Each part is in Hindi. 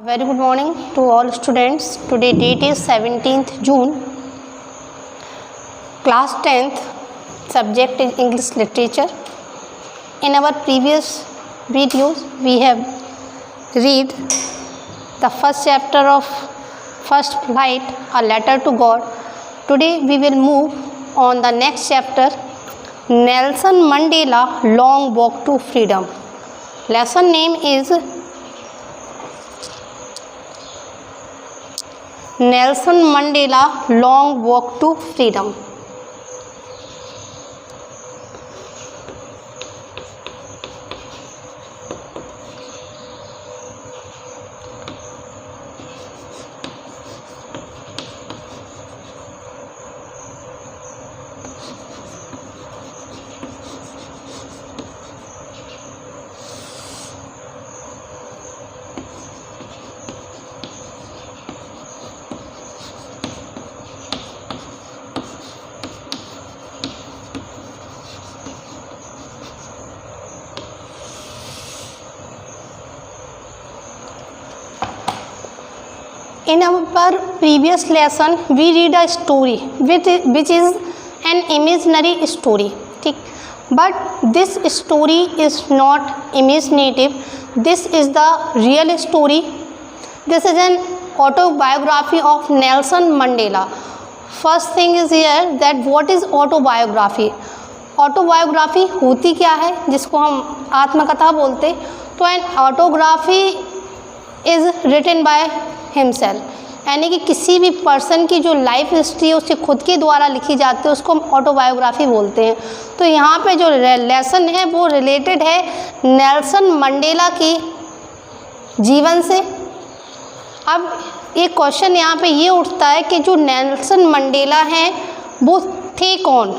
Very good morning to all students. Today date is 17th June. Class 10th, subject is English Literature. In our previous videos, we have read the first chapter of First Flight, A Letter to God. Today we will move on the next chapter, Nelson Mandela, Long Walk to Freedom. Lesson name is Nelson Mandela, Long Walk to Freedom. In our previous lesson, we read a story which is an imaginary story. ठीक, but this story is not imaginative. This is the real story. This is an autobiography of Nelson Mandela. First thing is here that what is autobiography? Autobiography होती क्या है, जिसको हम आत्मकथा बोलते. तो an autography is written by himself, यानी कि किसी भी पर्सन की जो लाइफ हिस्ट्री है उसके खुद के द्वारा लिखी जाती है, उसको हम ऑटोबायोग्राफी बोलते हैं. तो यहाँ पे जो लेसन है वो रिलेटेड है नेल्सन मंडेला की जीवन से. अब एक क्वेश्चन यहाँ पे ये उठता है कि जो नेल्सन मंडेला हैं वो थे कौन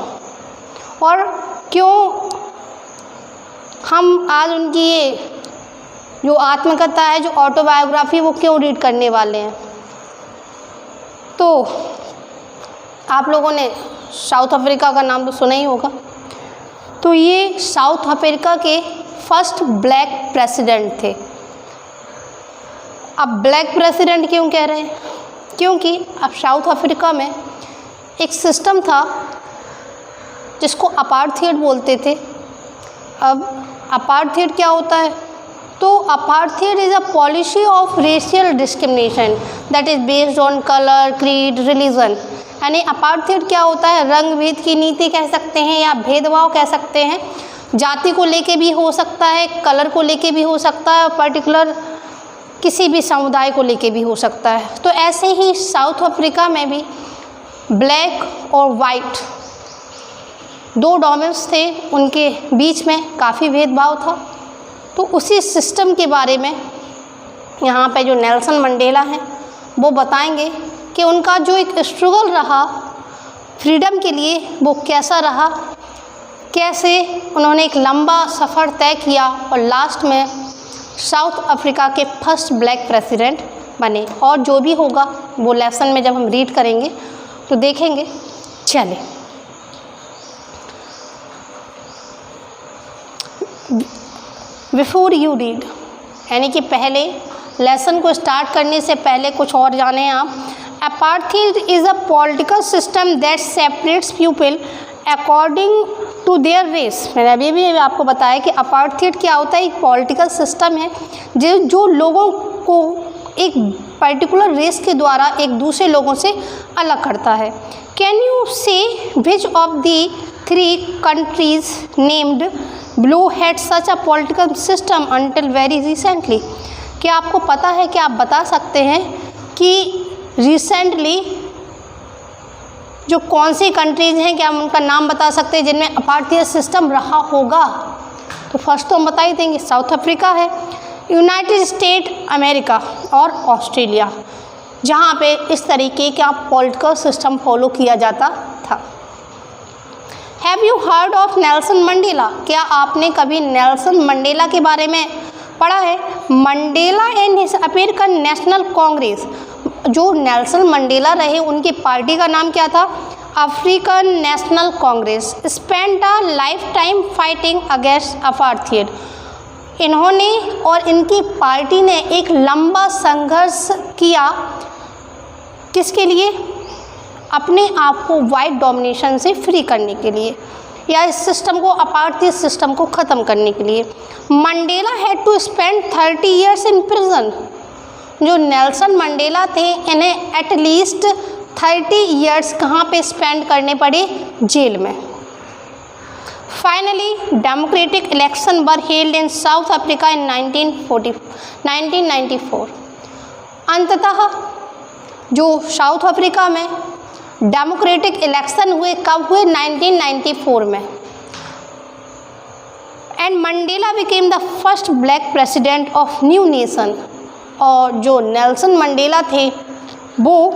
और क्यों हम आज उनकी ये जो आत्मकथा है, जो ऑटोबायोग्राफी, वो क्यों रीड करने वाले हैं. तो आप लोगों ने साउथ अफ्रीका का नाम तो सुना ही होगा. तो ये साउथ अफ्रीका के फर्स्ट ब्लैक प्रेसिडेंट थे. अब ब्लैक प्रेसिडेंट क्यों कह रहे हैं, क्योंकि अब साउथ अफ्रीका में एक सिस्टम था जिसको अपार्थाइड बोलते थे. अब अपार्थाइड क्या होता है, तो apartheid is a policy of racial discrimination that is based on colour, creed, religion. यानी अपार्थाइड क्या होता है, रंग भेद की नीति कह सकते हैं या भेदभाव कह सकते हैं. जाति को लेके भी हो सकता है, कलर को लेके भी हो सकता है, पर्टिकुलर किसी भी समुदाय को लेके भी हो सकता है. तो ऐसे ही साउथ अफ्रीका में भी ब्लैक और वाइट दो डोमेन्स थे, उनके बीच में काफ़ी भेदभाव था. तो उसी सिस्टम के बारे में यहाँ पे जो नेल्सन मंडेला हैं वो बताएंगे कि उनका जो एक स्ट्रगल रहा फ्रीडम के लिए वो कैसा रहा, कैसे उन्होंने एक लंबा सफ़र तय किया और लास्ट में साउथ अफ्रीका के फर्स्ट ब्लैक प्रेसिडेंट बने. और जो भी होगा वो लेसन में जब हम रीड करेंगे तो देखेंगे. चले बिफोर यू रीड, यानी कि पहले लेसन को स्टार्ट करने से पहले कुछ और जाने आप. Apartheid is a political system that separates people according to their race. मैंने अभी भी आपको बताया कि अपार्थाइड क्या होता है, एक पॉलिटिकल सिस्टम है जो लोगों को एक पर्टिकुलर रेस के द्वारा एक दूसरे लोगों से अलग करता है. कैन यू से which of the 3 countries named blue had such a political system until very recently. क्या आपको पता है कि आप बता सकते हैं कि रिसेंटली जो कौन सी कंट्रीज़ हैं, क्या हम उनका नाम बता सकते हैं जिनमें अपार्थाइड सिस्टम रहा होगा. तो फर्स्ट तो हम बता ही देंगे, साउथ अफ्रीका है, यूनाइटेड स्टेट अमेरिका और ऑस्ट्रेलिया, जहाँ पे इस तरीके का पॉलिटिकल सिस्टम फॉलो किया जाता था. Have you heard of Nelson Mandela, क्या आपने कभी नेल्सन मंडेला के बारे में पढ़ा है. Mandela and his American national Congress, जो नेल्सन मंडेला रहे उनकी पार्टी का नाम क्या था, African national Congress. Spend a life time fighting against apartheid, इन्होंने और इनकी पार्टी ने एक लंबा संघर्ष किया किसके लिए? अपने आप को वाइट डोमिनेशन से फ्री करने के लिए, या इस सिस्टम को, अपार्थाइड सिस्टम को ख़त्म करने के लिए। Mandela had to spend 30 years in prison. जो नेल्सन मंडेला थे, इन्हें एटलीस्ट 30 ईयर्स कहाँ पे स्पेंड करने पड़े? जेल में। Finally democratic election were held in south Africa in 1994। अंततः जो साउथ अफ्रीका में डेमोक्रेटिक इलेक्शन हुए, कब हुए? 1994 में। And Mandela became the first black president of new nation. और जो नेल्सन मंडेला थे वो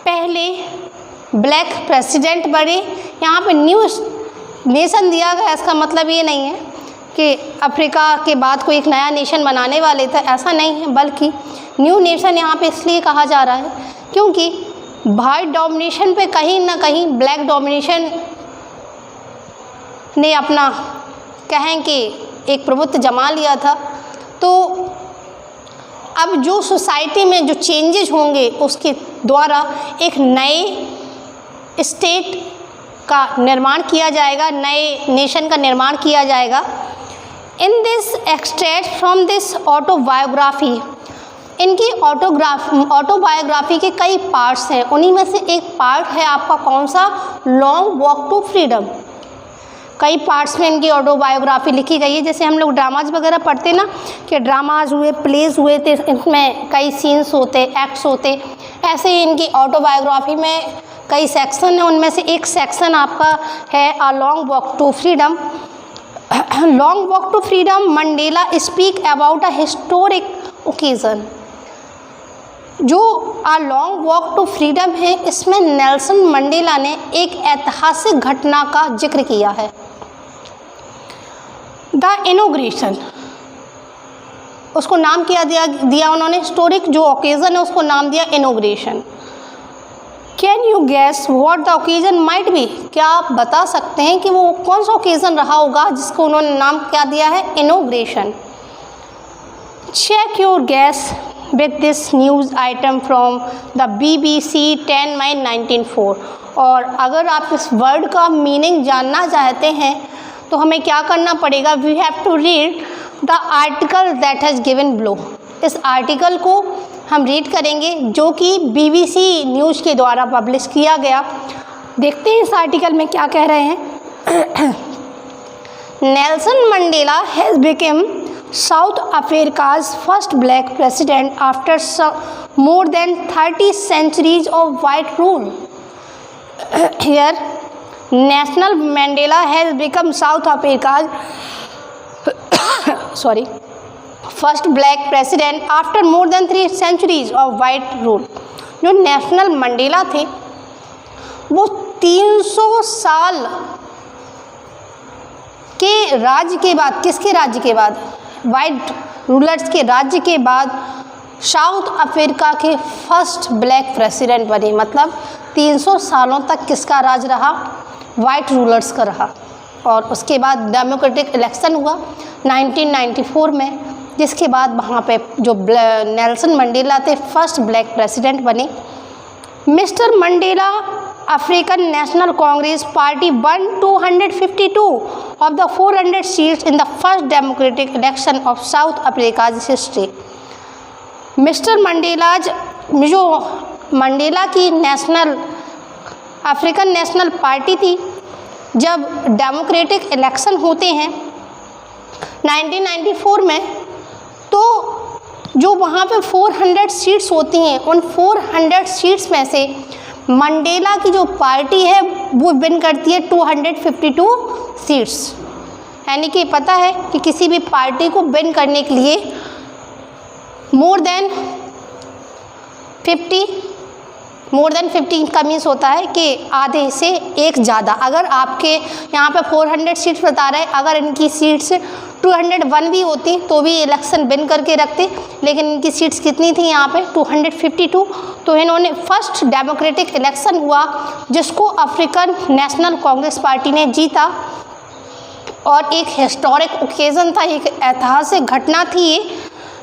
पहले ब्लैक प्रेसिडेंट बने। यहाँ पे न्यू नेशन दिया गया, इसका मतलब ये नहीं है कि अफ्रीका के बाद कोई एक नया नेशन बनाने वाले थे, ऐसा नहीं है, बल्कि न्यू नेशन यहाँ पे इसलिए कहा जा रहा है क्योंकि वाइट डोमिनेशन पे कहीं ना कहीं ब्लैक डोमिनेशन ने अपना कहें कि एक प्रभुत्व जमा लिया था। तो अब जो सोसाइटी में जो चेंजेस होंगे उसके द्वारा एक नए स्टेट का निर्माण किया जाएगा, नए नेशन का निर्माण किया जाएगा। In this extract from this autobiography, इनकी ऑटोबायोग्राफी के कई पार्ट्स हैं, उन्हीं में से एक पार्ट है आपका कौन सा? Long walk to freedom. कई पार्ट्स में इनकी ऑटोबायोग्राफी लिखी गई है। जैसे हम लोग ड्रामाज वगैरह पढ़ते ना कि ड्रामाज हुए, प्लेज हुए थे, इनमें कई सीन्स होते, एक्ट्स होते, ऐसे ही इनकी ऑटोबायोग्राफी में कई सेक्शन हैं। उनमें से एक सेक्शन आपका है a long walk to freedom. Long walk to freedom Mandela speak about a historic occasion. जो a long walk to freedom है, इसमें नेल्सन मंडेला ने एक ऐतिहासिक घटना का जिक्र किया है, द इनॉग्रेशन। उसको नाम क्या दिया उन्होंने? हिस्टोरिक जो ओकेज़न है उसको नाम दिया inauguration. Can you gas what the occasion might be? क्या आप बता सकते हैं कि वो कौन सा ओकेज़न रहा होगा जिसको उन्होंने नाम क्या दिया है? Inauguration. Check your guess with this news item from the BBC 10 मई 1904। और अगर आप इस वर्ड का मीनिंग जानना चाहते हैं तो हमें क्या करना पड़ेगा? We have to read the article that has given below. इस आर्टिकल को हम रीड करेंगे जो कि BBC न्यूज़ के द्वारा पब्लिश किया गया। देखते हैं इस आर्टिकल में क्या कह रहे हैं। Nelson Mandela has become South Africa's first black president after more than 30 centuries of white rule. Here, Nelson Mandela has become South Africa's first black president after more than 3 centuries of white rule. जो नेशनल मंडेला थे वो 300 साल के राज्य के बाद, किसके राज्य के बाद? वाइट रूलर्स के राज्य के बाद साउथ अफ्रीका के फर्स्ट ब्लैक प्रेसिडेंट बने। मतलब 300 सालों तक किसका राज रहा? वाइट रूलर्स का रहा। और उसके बाद डेमोक्रेटिक इलेक्शन हुआ 1994 में, जिसके बाद वहाँ पे जो नेल्सन मंडेला थे फर्स्ट ब्लैक प्रेसिडेंट बने। Mister Mandela African National Congress Party won 252 of the 400 seats in the first democratic election of South Africa's history. Mister Mandela जो मंडेला की अफ्रीकन नेशनल पार्टी थी, जब डेमोक्रेटिक इलेक्शन होते हैं 1994 में, तो जो वहाँ पे 400 सीट्स होती हैं, उन 400 सीट्स में से मंडेला की जो पार्टी है वो विन करती है 252 सीट्स। यानी कि पता है कि किसी भी पार्टी को विन करने के लिए मोर देन 50 का मीन्स होता है कि आधे से एक ज़्यादा। अगर आपके यहाँ पे 400 सीट्स बता रहे हैं, अगर इनकी सीट्स 201 भी होती तो भी इलेक्शन विन करके रखते, लेकिन इनकी सीट्स कितनी थी यहाँ पे? 252। तो इन्होंने फर्स्ट डेमोक्रेटिक इलेक्शन हुआ जिसको अफ्रीकन नेशनल कांग्रेस पार्टी ने जीता और एक हिस्टोरिक ओकेज़न था, एक ऐतिहासिक घटना थी ये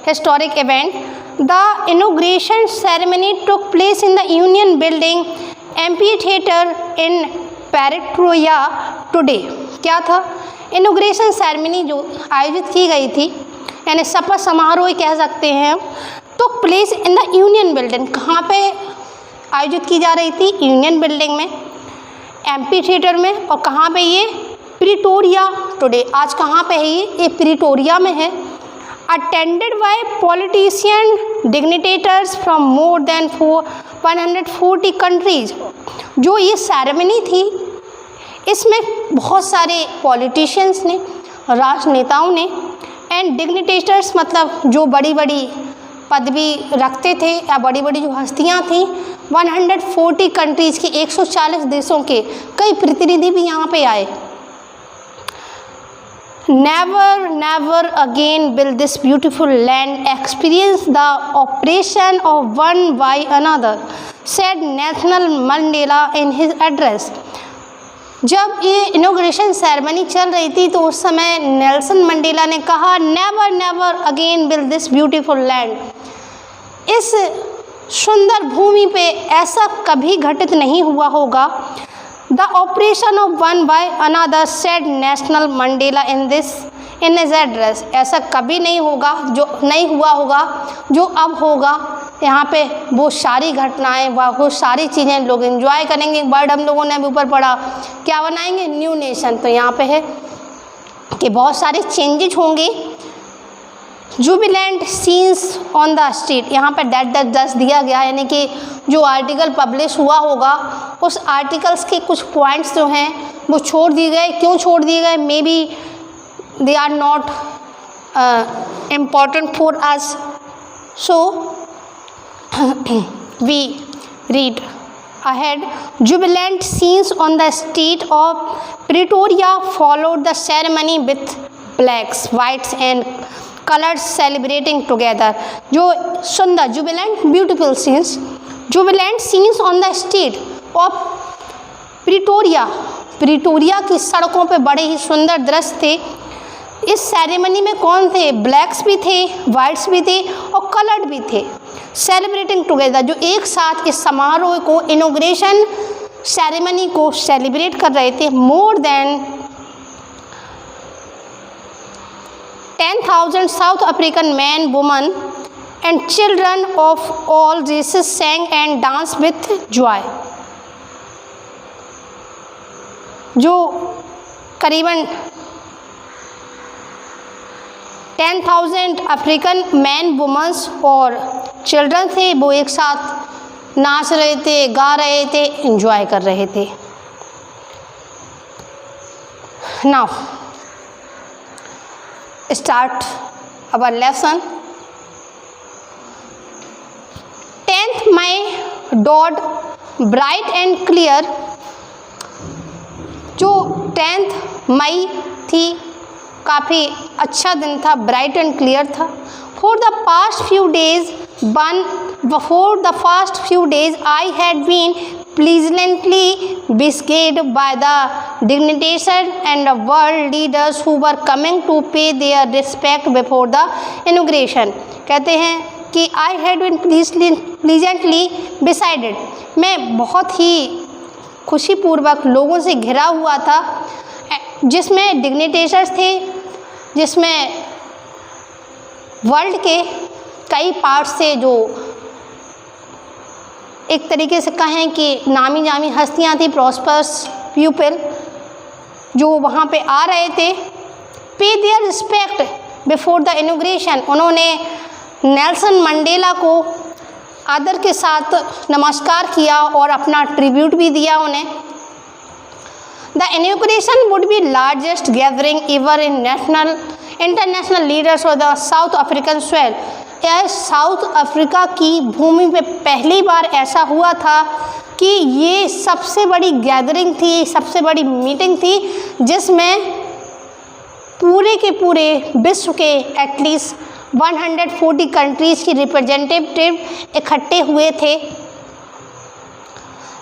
historic event. The inauguration ceremony took place in the union building amphitheatre in Pretoria today. क्या था? इनॉग्रेशन सेरेमनी जो आयोजित की गई थी, यानी शपथ समारोह कह सकते हैं, took place in the union building. कहाँ पे आयोजित की जा रही थी? यूनियन बिल्डिंग में, एम्फीथिएटर में। और कहाँ पे? ये प्रेटोरिया टुडे। आज कहाँ पे है ये प्रेटोरिया में है। Attended by politician dignitaries from more than 140 countries. जो ये सेरेमनी थी इसमें बहुत सारे पॉलिटिशियंस ने, राजनेताओं ने, एंड डिग्निटेटर्स मतलब जो बड़ी बड़ी पदवी रखते थे या बड़ी बड़ी जो हस्तियां थी, 140 कंट्रीज़ के 140 देशों के कई प्रतिनिधि भी यहाँ पे आए। Never never again will this beautiful land experience the operation of one by another, said Nelson Mandela in his address. जब ये इनॉग्रेशन सेरेमनी चल रही थी तो उस समय नेल्सन मंडेला ने कहा, never never again will this beautiful land, इस सुंदर भूमि पे ऐसा कभी घटित नहीं हुआ होगा। The operation of one by another, said Nelson Mandela in his address. ऐसा कभी नहीं होगा, जो नहीं हुआ होगा, जो अब होगा। यहाँ पे वो सारी घटनाएं, वो सारी चीज़ें लोग एंजॉय करेंगे। एक वर्ड हम लोगों ने अभी ऊपर पढ़ा, क्या बनाएंगे? New nation. तो यहाँ पे है कि बहुत सारे चेंजेज होंगे। Jubilant scenes on the street, यहाँ पे दस दिया गया, यानी कि जो आर्टिकल पब्लिश हुआ होगा उस आर्टिकल्स के कुछ पॉइंट्स जो हैं वो छोड़ दिए गए। क्यों छोड़ दिए गए? Maybe they are not important for us, so we read ahead. Jubilant scenes on the street of Pretoria followed the ceremony with blacks, whites and colors celebrating together. जो सुंदर jubilant beautiful scenes on the street of Pretoria की सड़कों पे बड़े ही सुंदर दृश्य थे। इस सेरेमनी में कौन थे? ब्लैक्स भी थे, वाइट्स भी थे और कलर्ड भी थे, सेलिब्रेटिंग टुगेदर, जो एक साथ इस समारोह को, इनॉग्रेशन सेरेमनी को सेलिब्रेट कर रहे थे। More than 10,000 South African man, woman and children of all races sang and dance with joy. जो करीबन 10,000 अफ्रीकन मैन, वुमेंस और चिल्ड्रन थे, वो एक साथ नाच रहे थे, गा रहे थे, एंजॉय कर रहे थे। Now start our lesson. 10th May dawned bright and clear। जो 10th मई थी, काफ़ी अच्छा दिन था, ब्राइट एंड क्लियर था। For the past few days I had been pleasantly busied by the dignitaries and the world leaders who were coming to pay their respect before the inauguration। कहते हैं कि I had been pleasantly beside, मैं बहुत ही खुशीपूर्वक लोगों से घिरा हुआ था, जिसमें डिग्निटेटर्स थे, जिसमें वर्ल्ड के कई पार्ट से, जो एक तरीके से कहें कि नामी जामी हस्तियां थी, प्रॉस्पर्स पीपल जो वहाँ पे आ रहे थे। Pay their respect before the inauguration, उन्होंने नेल्सन मंडेला को आदर के साथ नमस्कार किया और अपना ट्रिब्यूट भी दिया उन्हें। The inauguration would be largest gathering ever in international leaders of the south African soil. यह साउथ अफ्रीका की भूमि पे पहली बार ऐसा हुआ था कि ये सबसे बड़ी गैदरिंग थी, सबसे बड़ी मीटिंग थी, जिसमें पूरे के पूरे विश्व के एटलीस्ट 140 कंट्रीज़ की रिप्रेजेंटेटिव इकट्ठे हुए थे।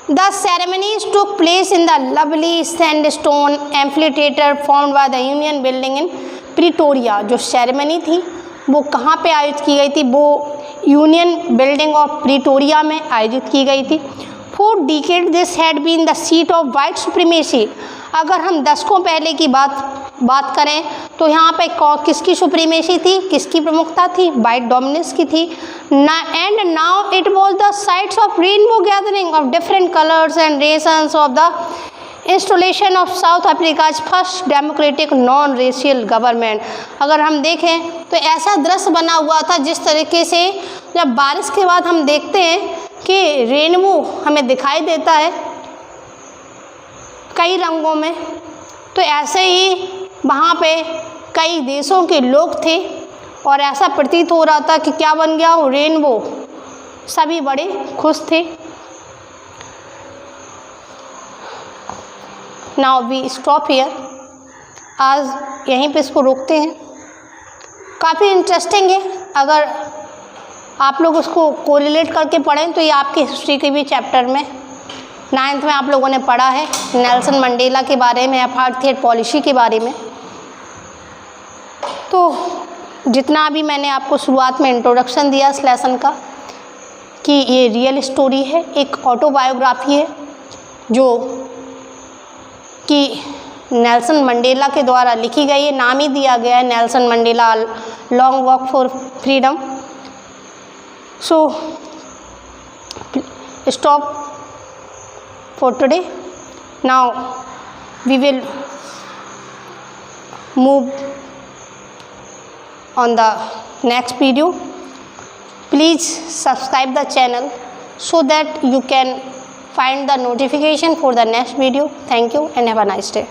The ceremonies took place in the lovely sandstone amphitheater formed by the Union Building in Pretoria. जो सेरेमनी थी वो कहाँ पे आयोजित की गई थी? वो यूनियन बिल्डिंग ऑफ प्रिटोरिया में आयोजित की गई थी। For decades this had been the seat of white supremacy. अगर हम दशकों पहले की बात करें तो यहाँ पे किसकी सुप्रीमेसी थी, किसकी प्रमुखता थी? वाइट डोमिनेंस की थी। And now it was the sights of rainbow gathering of different colours and nations of the installation of South Africa's first democratic non racial government. अगर हम देखें तो ऐसा दृश्य बना हुआ था जिस तरीके से जब बारिश के बाद हम देखते हैं कि रेनबो हमें दिखाई देता है कई रंगों में, तो ऐसे ही वहाँ पे कई देशों के लोग थे और ऐसा प्रतीत हो रहा था कि क्या बन गया वो रेनबो। सभी बड़े खुश थे। Now we stop here. आज यहीं पे इसको रोकते हैं। काफ़ी इंटरेस्टिंग है, अगर आप लोग उसको कोरिलेट करके पढ़ें तो ये आपकी हिस्ट्री के भी चैप्टर में 9th में आप लोगों ने पढ़ा है नेल्सन मंडेला के बारे में, अपार्थाइड पॉलिसी के बारे में। तो जितना भी मैंने आपको शुरुआत में इंट्रोडक्शन दिया इस लेसन का कि ये रियल स्टोरी है, एक ऑटोबायोग्राफी है जो कि नेल्सन मंडेला के द्वारा लिखी गई है। नाम ही दिया गया है Nelson Mandela long walk for freedom. So stop for today. Now we will move on the next video. Please subscribe the channel so that you can find the notification for the next video. Thank you and have a nice day.